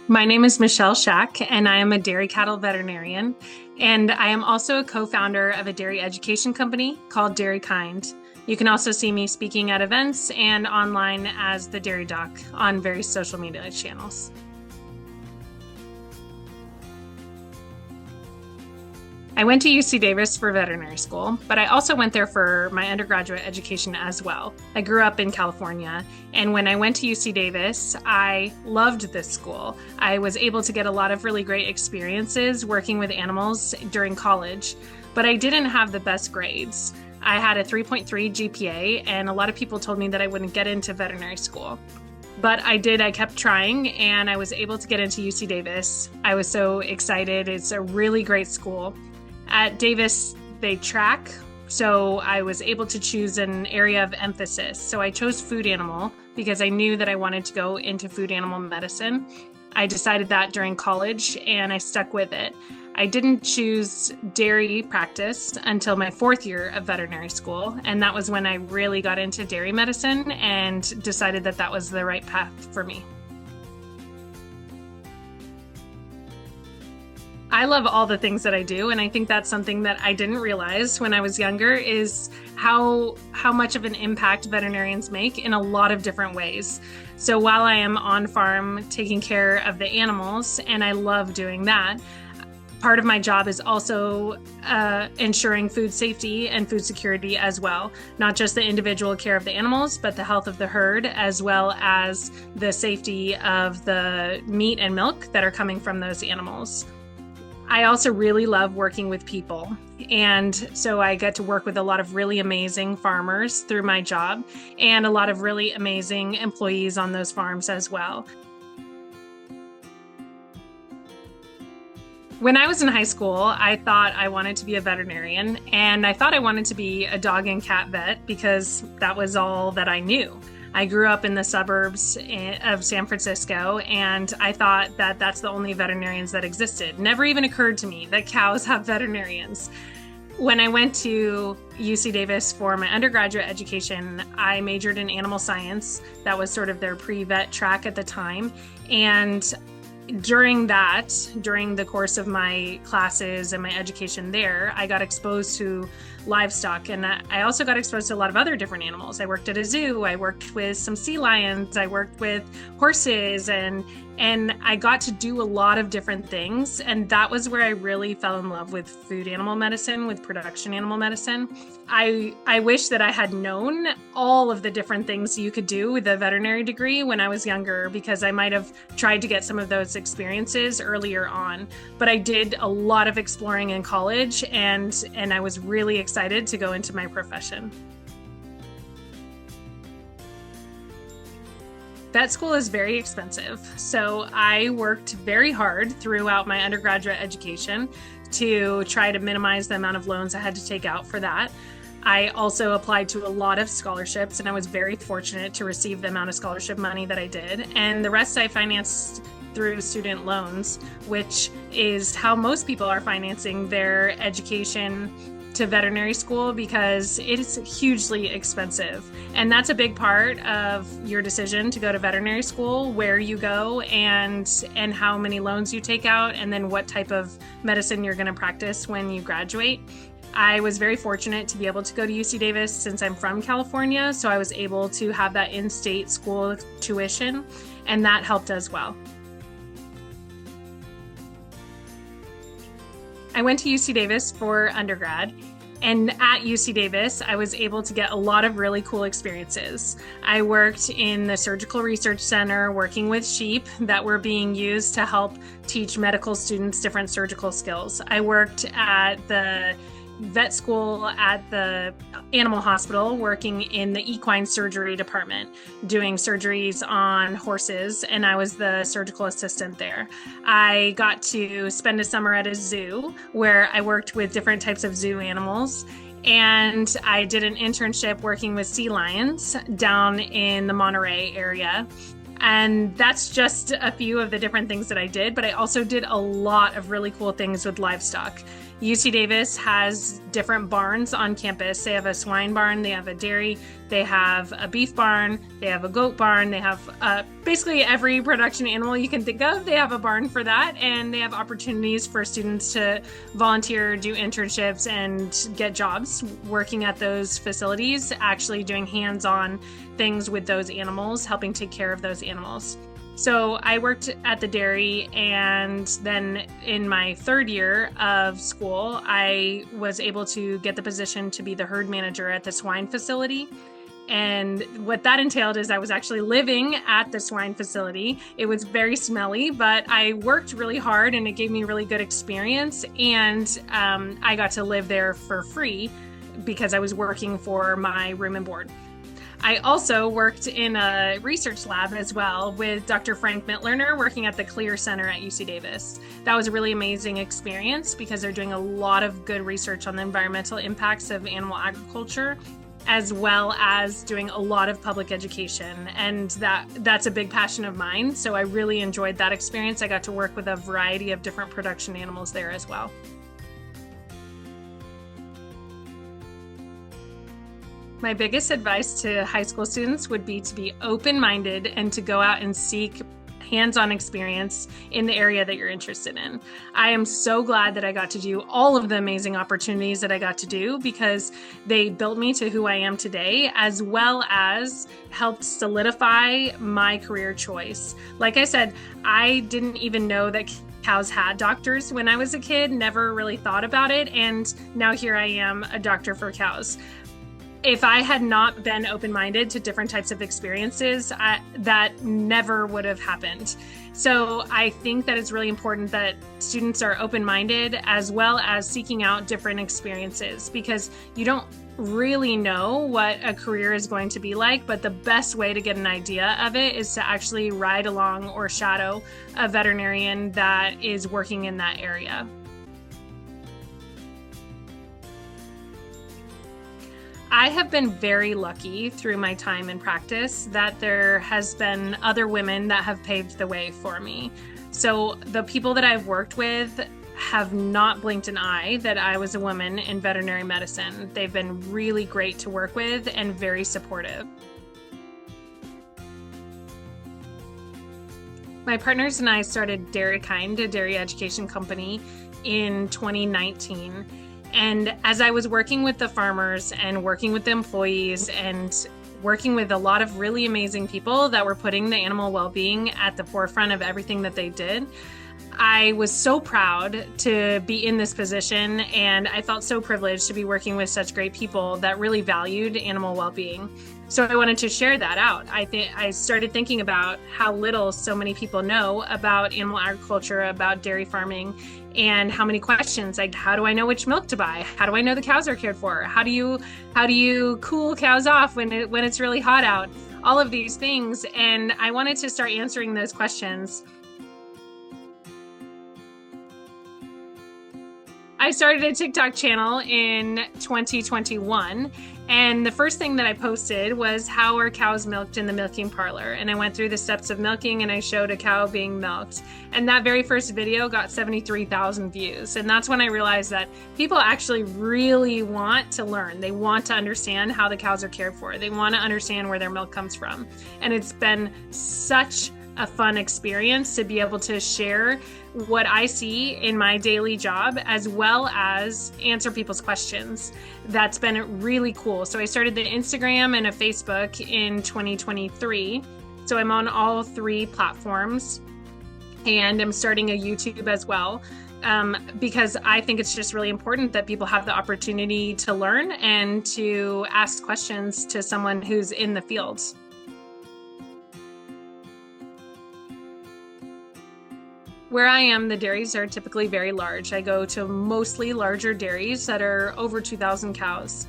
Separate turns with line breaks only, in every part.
My name is Michelle Schack, and I am a dairy cattle veterinarian. And I am also a co-founder of a dairy education company called Dairy Kind. You can also see me speaking at events and online as the Dairy Doc on various social media channels. I went to UC Davis for veterinary school, but I also went there for my undergraduate education as well. I grew up in California, and when I went to UC Davis, I loved this school. I was able to get a lot of really great experiences working with animals during college, but I didn't have the best grades. I had a 3.3 GPA, and a lot of people told me that I wouldn't get into veterinary school. But I did. I kept trying, and I was able to get into UC Davis. I was so excited. It's a really great school. At Davis, they track, so I was able to choose an area of emphasis. So I chose food animal because I knew that I wanted to go into food animal medicine. I decided that during college, and I stuck with it. I didn't choose dairy practice until my fourth year of veterinary school, and that was when I really got into dairy medicine and decided that that was the right path for me. I love all the things that I do, and I think that's something that I didn't realize when I was younger is how much of an impact veterinarians make in a lot of different ways. So while I am on farm taking care of the animals, and I love doing that, part of my job is also ensuring food safety and food security as well. Not just the individual care of the animals, but the health of the herd, as well as the safety of the meat and milk that are coming from those animals. I also really love working with people. And so I get to work with a lot of really amazing farmers through my job and a lot of really amazing employees on those farms as well. When I was in high school, I thought I wanted to be a veterinarian, and I thought I wanted to be a dog and cat vet because that was all that I knew. I grew up in the suburbs of San Francisco, and I thought that that's the only veterinarians that existed. Never even occurred to me that cows have veterinarians. When I went to UC Davis for my undergraduate education, I majored in animal science. That was sort of their pre-vet track at the time. And during the course of my classes and my education there, I got exposed to livestock, and I also got exposed to a lot of other different animals. I worked at a zoo, I worked with some sea lions, I worked with horses, and I got to do a lot of different things, and that was where I really fell in love with food animal medicine, with production animal medicine. I wish that I had known all of the different things you could do with a veterinary degree when I was younger, because I might have tried to get some of those experiences earlier on. But I did a lot of exploring in college, and I was really excited to go into my profession. Vet school is very expensive, so I worked very hard throughout my undergraduate education to try to minimize the amount of loans I had to take out for that. I also applied to a lot of scholarships, and I was very fortunate to receive the amount of scholarship money that I did, and the rest I financed through student loans, which is how most people are financing their education to veterinary school, because it is hugely expensive. And that's a big part of your decision to go to veterinary school, where you go and how many loans you take out, and then what type of medicine you're going to practice when you graduate. I was very fortunate to be able to go to UC Davis since I'm from California, so I was able to have that in-state school tuition, and that helped as well. I went to UC Davis for undergrad, and at UC Davis, I was able to get a lot of really cool experiences. I worked in the Surgical Research Center working with sheep that were being used to help teach medical students different surgical skills. I worked at the vet school at the animal hospital working in the equine surgery department, doing surgeries on horses, and I was the surgical assistant there. I got to spend a summer at a zoo where I worked with different types of zoo animals, and I did an internship working with sea lions down in the Monterey area. And that's just a few of the different things that I did, but I also did a lot of really cool things with livestock. UC Davis has different barns on campus. They have a swine barn, they have a dairy, they have a beef barn, they have a goat barn, they have basically every production animal you can think of. They have a barn for that, and they have opportunities for students to volunteer, do internships, and get jobs working at those facilities, actually doing hands-on things with those animals, helping take care of those animals. So I worked at the dairy, and then in my third year of school, I was able to get the position to be the herd manager at the swine facility. And what that entailed is I was actually living at the swine facility. It was very smelly, but I worked really hard and it gave me really good experience. And I got to live there for free because I was working for my room and board. I also worked in a research lab as well with Dr. Frank Mitlerner, working at the Clear Center at UC Davis. That was a really amazing experience because they're doing a lot of good research on the environmental impacts of animal agriculture, as well as doing a lot of public education. And that's a big passion of mine. So I really enjoyed that experience. I got to work with a variety of different production animals there as well. My biggest advice to high school students would be to be open-minded and to go out and seek hands-on experience in the area that you're interested in. I am so glad that I got to do all of the amazing opportunities that I got to do because they built me to who I am today, as well as helped solidify my career choice. Like I said, I didn't even know that cows had doctors when I was a kid, never really thought about it, and now here I am, a doctor for cows. If I had not been open-minded to different types of experiences, that never would have happened. So I think that it's really important that students are open-minded as well as seeking out different experiences, because you don't really know what a career is going to be like, but the best way to get an idea of it is to actually ride along or shadow a veterinarian that is working in that area. I have been very lucky through my time in practice that there has been other women that have paved the way for me. So the people that I've worked with have not blinked an eye that I was a woman in veterinary medicine. They've been really great to work with and very supportive. My partners and I started DairyKind, a dairy education company, in 2019. And as I was working with the farmers and working with the employees and working with a lot of really amazing people that were putting the animal well-being at the forefront of everything that they did, I was so proud to be in this position, and I felt so privileged to be working with such great people that really valued animal well-being. So I wanted to share that out. I started thinking about how little so many people know about animal agriculture, about dairy farming, and how many questions like, how do I know which milk to buy? How do I know the cows are cared for? How do you cool cows off when it's really hot out? All of these things, and I wanted to start answering those questions. I started a TikTok channel in 2021, and the first thing that I posted was how are cows milked in the milking parlor, and I went through the steps of milking and I showed a cow being milked, and that very first video got 73,000 views. And that's when I realized that people actually really want to learn. They want to understand how the cows are cared for. They want to understand where their milk comes from, and it's been such a fun experience to be able to share what I see in my daily job, as well as answer people's questions. That's been really cool. So I started the Instagram and a Facebook in 2023. So I'm on all three platforms, and I'm starting a YouTube as well. Because I think it's just really important that people have the opportunity to learn and to ask questions to someone who's in the field. Where I am, the dairies are typically very large. I go to mostly larger dairies that are over 2,000 cows.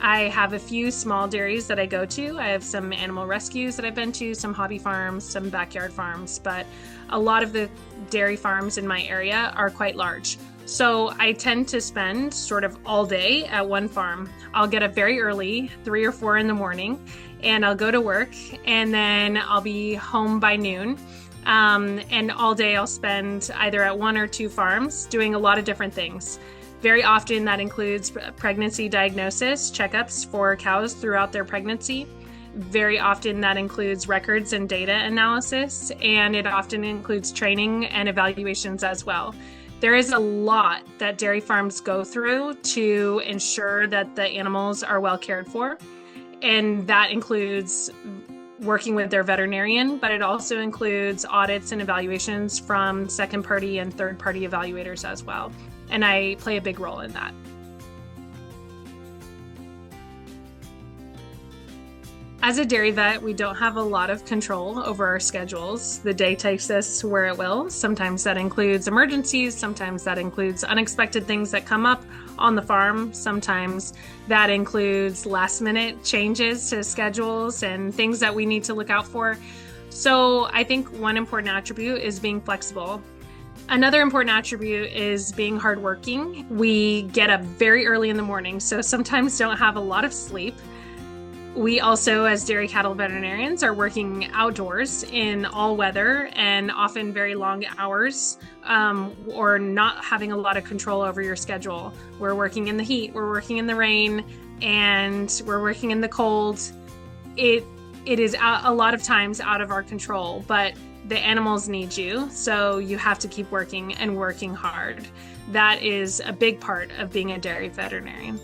I have a few small dairies that I go to. I have some animal rescues that I've been to, some hobby farms, some backyard farms, but a lot of the dairy farms in my area are quite large. So I tend to spend sort of all day at one farm. I'll get up very early, 3 or 4 in the morning, and I'll go to work, and then I'll be home by noon. And all day I'll spend either at 1 or 2 farms doing a lot of different things. Very often that includes pregnancy diagnosis, checkups for cows throughout their pregnancy. Very often that includes records and data analysis, and it often includes training and evaluations as well. There is a lot that dairy farms go through to ensure that the animals are well cared for, and that includes working with their veterinarian, but it also includes audits and evaluations from second-party and third-party evaluators as well. And I play a big role in that. As a dairy vet, we don't have a lot of control over our schedules. The day takes us where it will. Sometimes that includes emergencies. Sometimes that includes unexpected things that come up on the farm. Sometimes that includes last-minute changes to schedules and things that we need to look out for. So I think one important attribute is being flexible. Another important attribute is being hardworking. We get up very early in the morning, so sometimes don't have a lot of sleep. We also, as dairy cattle veterinarians, are working outdoors in all weather and often very long hours, or not having a lot of control over your schedule. We're working in the heat, we're working in the rain, and we're working in the cold. It is a lot of times out of our control, but the animals need you, so you have to keep working and working hard. That is a big part of being a dairy veterinarian.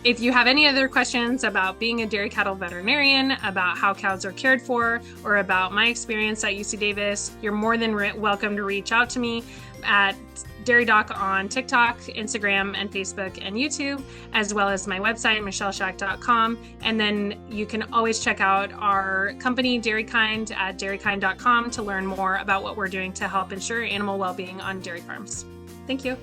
If you have any other questions about being a dairy cattle veterinarian, about how cows are cared for, or about my experience at UC Davis, you're more than welcome to reach out to me at Dairy Doc on TikTok, Instagram, and Facebook and YouTube, as well as my website, michelleschack.com. And then you can always check out our company, DairyKind, at dairykind.com to learn more about what we're doing to help ensure animal well-being on dairy farms. Thank you.